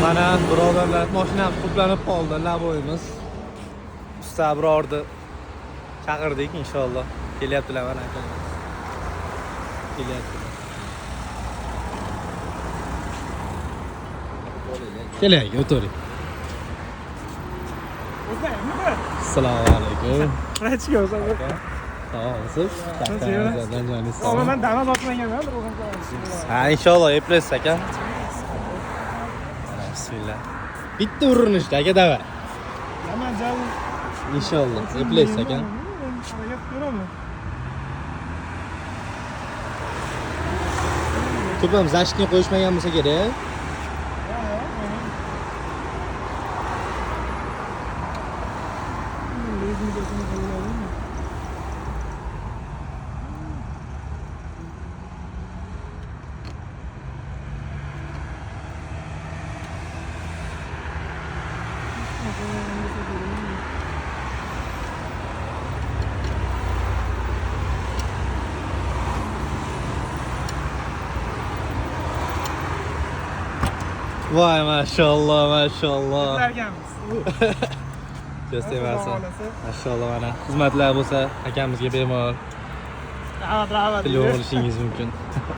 Mana birodarlar mashinamiz to'planib qoldi, laboyimiz. Usta birodarni chaqirdik inshaalloh. Kelyaptilar mana akalar. Kelyaptilar. Keling, o'tiring. Assalomu alaykum. Rachga o'zim. Sog'olsiz? Ama ben damas otmaganman, Ha, inshaalloh eplaysiz aka. Bismillah. Bitta urinishda aka davay. Hemen canım. Inshaalloh eplaysiz aka. Harakat ko'raman. Ko'pam zashkin qo'yishmagan bo'lsa kerak. Voy maşallah maşallah. Derganmiz. Gösterversin. Maşallah mana xizmatlar bo'lsa akamizga bemalol Rahmat. telefon olishingiz mumkin.